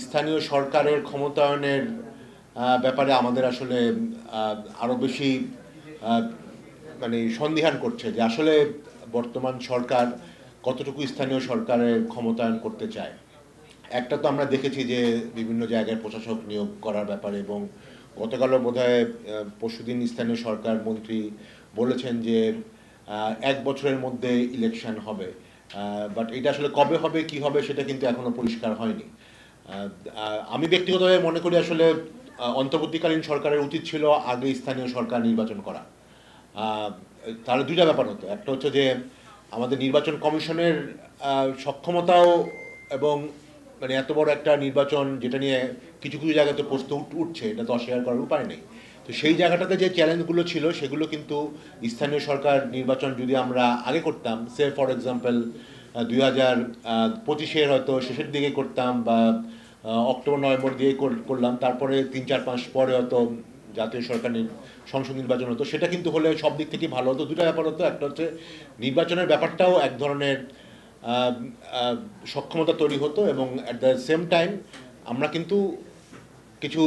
স্থানীয় সরকারের ক্ষমতায়নের ব্যাপারে আমাদের আসলে আরও বেশি আহ, মানে সন্দিহান করছে যে আসলে বর্তমান সরকার কতটুকু স্থানীয় সরকারের ক্ষমতায়ন করতে চায়। একটা তো আমরা দেখেছি যে বিভিন্ন জায়গায় প্রশাসক নিয়োগ করার ব্যাপারে, এবং গতকালও বোধহয় পরশুদিন স্থানীয় সরকার মন্ত্রী বলেছেন যে 1 বছরের মধ্যে ইলেকশন হবে। বাট এটা আসলে কবে হবে কি হবে সেটা কিন্তু এখনো পরিষ্কার হয়নি। আমি ব্যক্তিগতভাবে মনে করি আসলে অন্তর্বর্তীকালীন সরকারের উচিত ছিল আগে স্থানীয় সরকার নির্বাচন করা। আহ, তাহলে দুইটা ব্যাপার হতো, একটা হচ্ছে যে আমাদের নির্বাচন কমিশনের সক্ষমতাও, এবং মানে এত বড় একটা নির্বাচন যেটা নিয়ে কিছু কিছু জায়গাতে প্রশ্ন উঠছে, এটা তো অস্বীকার করার উপায় নেই। তো সেই জায়গাটাতে যে চ্যালেঞ্জগুলো ছিল সেগুলো কিন্তু স্থানীয় সরকার নির্বাচন যদি আমরা আগে করতাম, সে ফর এক্সাম্পল 2025-এর হয়তো শেষের দিকে করতাম, বা অক্টোবর নভেম্বর দিয়ে করলাম, তারপরে 3-4 মাস পরে হয়তো জাতীয় সরকার সংসদ নির্বাচন হতো, সেটা কিন্তু হলে সব দিক থেকে ভালো হতো। দুটো ব্যাপার হতো, একটা হচ্ছে নির্বাচনের ব্যাপারটাও এক ধরনের আহ, আহ, সক্ষমতা তৈরি হতো, এবং অ্যাট দ্য সেম টাইম আমরা কিন্তু কিছু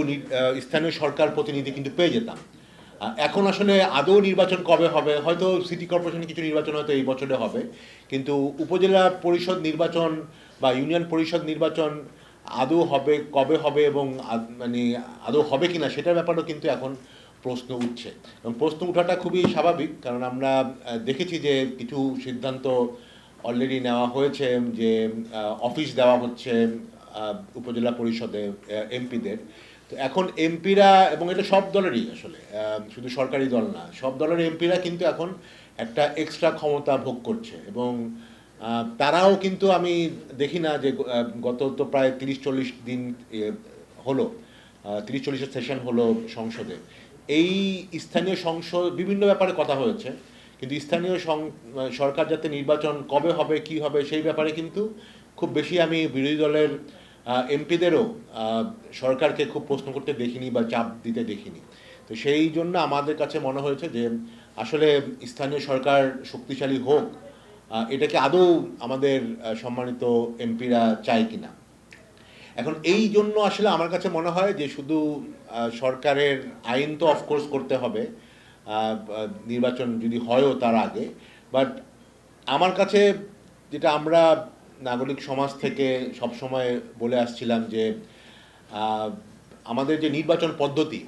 স্থানীয় সরকার প্রতিনিধি কিন্তু পেয়ে যেতাম। এখন আসলে আদৌ নির্বাচন কবে হবে, হয়তো সিটি কর্পোরেশনের কিছু নির্বাচন হয়তো এই বছরে হবে, কিন্তু উপজেলা পরিষদ নির্বাচন বা ইউনিয়ন পরিষদ নির্বাচন আদৌ হবে কবে হবে, এবং মানে আদৌ হবে কিনা সেটার ব্যাপারেও কিন্তু এখন প্রশ্ন উঠছে। এবং প্রশ্ন ওঠাটা খুবই স্বাভাবিক, কারণ আমরা দেখেছি যে কিছু সিদ্ধান্ত অলরেডি নেওয়া হয়েছে, যে অফিস দেওয়া হচ্ছে উপজেলা পরিষদে এমপিদের। তো এখন এমপিরা, এবং এটা সব দলেরই আসলে, শুধু সরকারি দল না, সব দলের এমপিরা কিন্তু এখন একটা এক্সট্রা ক্ষমতা ভোগ করছে, এবং তারাও কিন্তু আমি দেখি না যে গত তো প্রায় 30-40 দিন হলো, 30-40 সেশন হলো সংসদে। এই স্থানীয় সংসদ বিভিন্ন ব্যাপারে কথা হয়েছে, কিন্তু স্থানীয় সরকার যাতে নির্বাচন কবে হবে কি হবে সেই ব্যাপারে কিন্তু খুব বেশি আমি বিরোধী দলের এমপিদেরও সরকারকে খুব প্রশ্ন করতে দেখিনি বা চাপ দিতে দেখিনি। তো সেই জন্য আমাদের কাছে মনে হয়েছে যে আসলে স্থানীয় সরকার শক্তিশালী হোক, এটাকে আদৌ আমাদের সম্মানিত এমপিরা চায় কিনা। এখন এই জন্য আসলে আমার কাছে মনে হয় যে শুধু সরকারের আইন তো অফকোর্স করতে হবে, নির্বাচন যদি হয়ও তার আগে। বাট আমার কাছে যেটা আমরা নাগরিক সমাজ থেকে সবসময় বলে আসছিলাম যে আহ, আমাদের যে নির্বাচন পদ্ধতি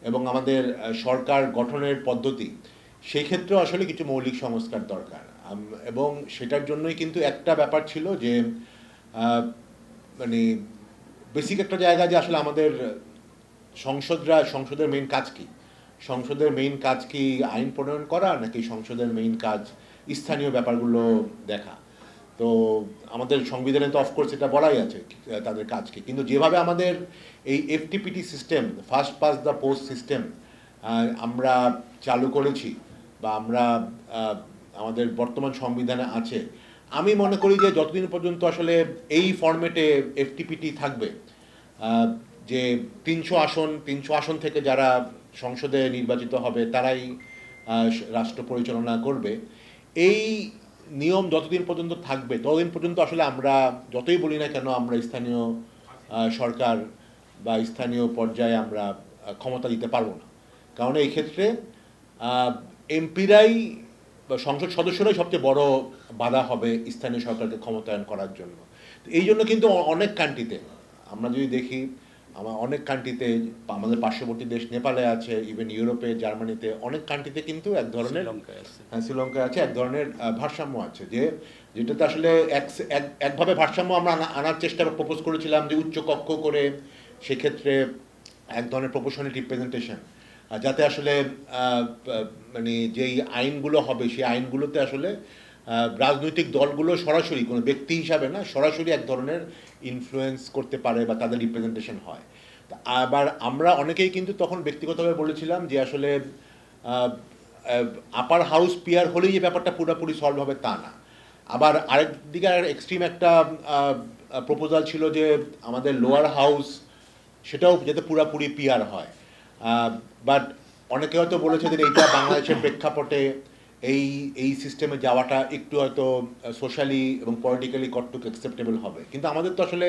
এবং আমাদের সরকার গঠনের পদ্ধতি, সেই ক্ষেত্রে আসলে কিছু মৌলিক সংস্কার দরকার। এবং সেটার জন্যই কিন্তু একটা ব্যাপার ছিল যে আহ, মানে বেসিক একটা জায়গা যে আসলে আমাদের সংসদের মেইন কাজ কি, সংসদের মেইন কাজ কি আইন প্রণয়ন করা, নাকি সংসদের মেইন কাজ স্থানীয় ব্যাপারগুলো দেখা। তো আমাদের সংবিধানে তো অফকোর্স এটা বলাই আছে তাদের কাজ কি, কিন্তু যেভাবে আমাদের এই FTPT system, first past the post system আমরা চালু করেছি, বা আমরা আমাদের বর্তমান সংবিধানে আছে, আমি মনে করি যে যতদিন পর্যন্ত আসলে এই ফরম্যাটে এফটিপিটি থাকবে, আহ, যে 300 আসন থেকে যারা সংসদে নির্বাচিত হবে তারাই রাষ্ট্র পরিচালনা করবে, এই নিয়ম যতদিন পর্যন্ত থাকবে ততদিন পর্যন্ত আসলে আমরা যতই বলি না কেন আমরা স্থানীয় সরকার বা স্থানীয় পর্যায়ে আমরা ক্ষমতা দিতে পারবো না। কারণ এই ক্ষেত্রে এমপিরাই বা সংসদ সদস্যরাই সবচেয়ে বড় বাধা হবে স্থানীয় সরকারকে ক্ষমতায়ন করার জন্য। তো এই জন্য কিন্তু অনেক কান্ট্রিতে আমরা যদি দেখি, আমার অনেক কান্ট্রিতে, আমাদের পার্শ্ববর্তী দেশ নেপালে আছে, ইভেন ইউরোপে জার্মানিতে অনেক কান্ট্রিতে কিন্তু এক ধরনের, হ্যাঁ শ্রীলঙ্কায় আছে, এক ধরনের ভারসাম্য আছে, যে যেটাতে আসলে একভাবে ভারসাম্য আমরা আনার চেষ্টা প্রপোজ করেছিলাম, যে উচ্চ কক্ষ করে সেক্ষেত্রে এক ধরনের প্রপোর্শনাল রিপ্রেজেন্টেশন, যাতে আসলে মানে যেই আইনগুলো হবে সেই আইনগুলোতে আসলে রাজনৈতিক দলগুলো সরাসরি কোনো ব্যক্তি হিসাবে না, সরাসরি এক ধরনের ইনফ্লুয়েন্স করতে পারে বা তাদের রিপ্রেজেন্টেশন হয়। আবার আমরা অনেকেই কিন্তু তখন ব্যক্তিগতভাবে বলেছিলাম যে আসলে আপার হাউস পিয়ার হলেই যে ব্যাপারটা পুরোপুরি সলভ হবে তা না। আবার আরেক দিকে এক্সট্রিম একটা প্রপোজাল ছিল যে আমাদের লোয়ার হাউস সেটাও যাতে পুরাপুরি পিয়ার হয়। বাট অনেকে হয়তো বলেছে যে এইটা বাংলাদেশের প্রেক্ষাপটে এই এই সিস্টেমে যাওয়াটা একটু হয়তো সোশ্যালি এবং পলিটিক্যালি কতটুকু অ্যাকসেপ্টেবল হবে, কিন্তু আমাদের তো আসলে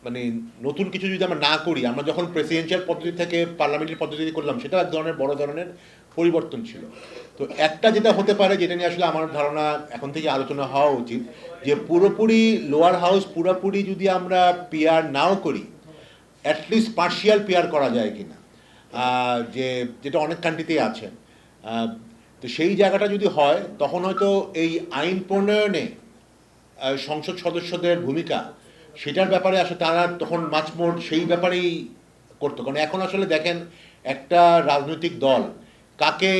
মানে নতুন কিছু যদি আমরা না করি, আমরা যখন প্রেসিডেন্সিয়াল পদ্ধতি থেকে পার্লামেন্টারি পদ্ধতি করলাম, সেটা এক ধরনের বড় ধরনের পরিবর্তন ছিল। তো একটা যেটা হতে পারে, যেটা নিয়ে আসলে আমার ধারণা এখন থেকে আলোচনা হওয়া উচিত, যে পুরোপুরি লোয়ার হাউস পুরোপুরি যদি আমরা পিআর নাও করি, অ্যাটলিস্ট পার্শিয়াল পিআর করা যায় কিনা, যে যেটা অনেক কান্ট্রিতেই আছে। তো সেই জায়গাটা যদি হয়, তখন হয়তো এই আইন প্রণয়নে সংসদ সদস্যদের ভূমিকা, সেটার ব্যাপারে আসলে তারা তখন মাঝমোট সেই ব্যাপারেই করতো। কারণ এখন আসলে দেখেন, একটা রাজনৈতিক দল কাকে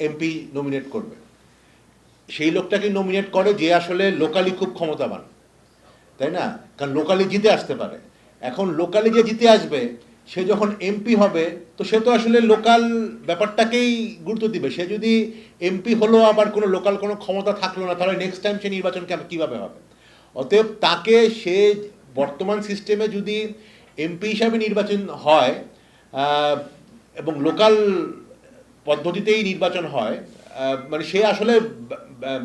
এমপি নমিনেট করবে, সেই লোকটাকে নমিনেট করে যে আসলে লোকালি খুব ক্ষমতাবান, তাই না? কারণ লোকালি জিতে আসতে পারে। এখন লোকালি যে জিতে আসবে, সে যখন এমপি হবে, তো সে তো আসলে লোকাল ব্যাপারটাকেই গুরুত্ব দিবে। সে যদি এমপি হলো, আবার কোনো লোকাল কোনো ক্ষমতা থাকলো না, তাহলে নেক্সট টাইম সে নির্বাচন কীভাবে হবে? অতএব তাকে, সে বর্তমান সিস্টেমে যদি এমপি হিসাবে নির্বাচন হয় এবং লোকাল পদ্ধতিতেই নির্বাচন হয়, মানে সে আসলে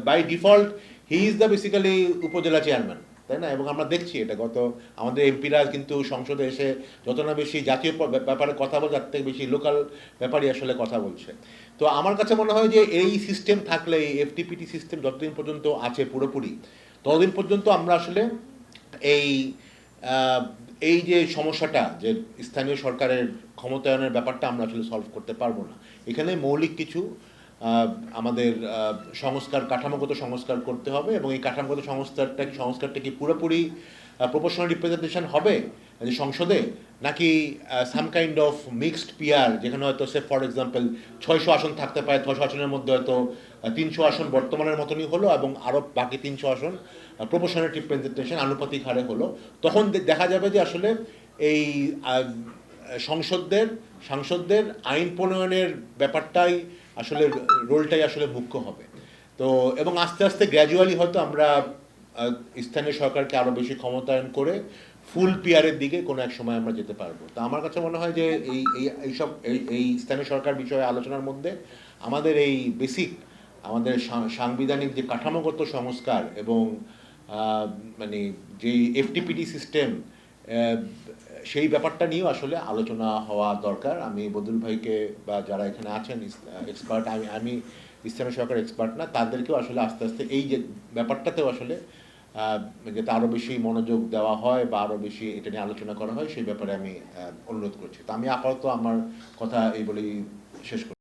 by default he is the basically upazila chairman, তাই না? এবং আমরা দেখছি এটা, আমাদের এমপিরা কিন্তু সংসদে এসে যত না বেশি জাতীয় ব্যাপারে কথা বলে, তার থেকে বেশি লোকাল ব্যাপারই আসলে কথা বলছে। তো আমার কাছে মনে হয় যে এই সিস্টেম থাকলে, এই এফটিপিটি সিস্টেম যতদিন পর্যন্ত আছে পুরোপুরি, ততদিন পর্যন্ত আমরা আসলে এই এই যে সমস্যাটা, যে স্থানীয় সরকারের ক্ষমতায়নের ব্যাপারটা আমরা আসলে সলভ করতে পারবো না। এখানে মৌলিক কিছু আমাদের সংস্কার, কাঠামোগত সংস্কার করতে হবে। এবং এই কাঠামোগত সংস্কারটা কি পুরোপুরি প্রপোর্শনাল রিপ্রেজেন্টেশন হবে যে সংসদে, নাকি some kind of mixed PR, যেখানে হয়তো সে ফর এক্সাম্পল 600 আসন থাকতে পারে, 600 আসনের মধ্যে হয়তো 300 আসন বর্তমানের মতনই হলো, এবং আরও বাকি 300 আসন প্রপোর্শনাল রিপ্রেজেন্টেশন আনুপাতিক হারে হলো। তখন দেখা যাবে যে আসলে এই সাংসদদের আইন প্রণয়নের ব্যাপারটাই আসলে, রোলটাই আসলে মুখ্য হবে। তো এবং আস্তে আস্তে গ্র্যাজুয়ালি হয়তো আমরা স্থানীয় সরকারকে আরও বেশি ক্ষমতায়ন করে ফুল পিআরের দিকে কোনো এক সময় আমরা যেতে পারবো। তো আমার কাছে মনে হয় যে এইসব এই স্থানীয় সরকার বিষয়ে আলোচনার মধ্যে আমাদের এই বেসিক, আমাদের সাংবিধানিক যে কাঠামোগত সংস্কার এবং মানে যেই এফটিপিটি সিস্টেম, সেই ব্যাপারটা নিয়েও আসলে আলোচনা হওয়া দরকার। আমি বদরুল ভাইকে বা যারা এখানে আছেন এক্সপার্ট, আমি স্থানীয় সরকার এক্সপার্ট না, তাদেরকেও আসলে আস্তে আস্তে এই যে ব্যাপারটাতেও আসলে যাতে আরও বেশি মনোযোগ দেওয়া হয় বা আরও বেশি এটা নিয়ে আলোচনা করা হয়, সেই ব্যাপারে আমি অনুরোধ করছি। তো আমি আপাতত আমার কথা এই বলেই শেষ করছি।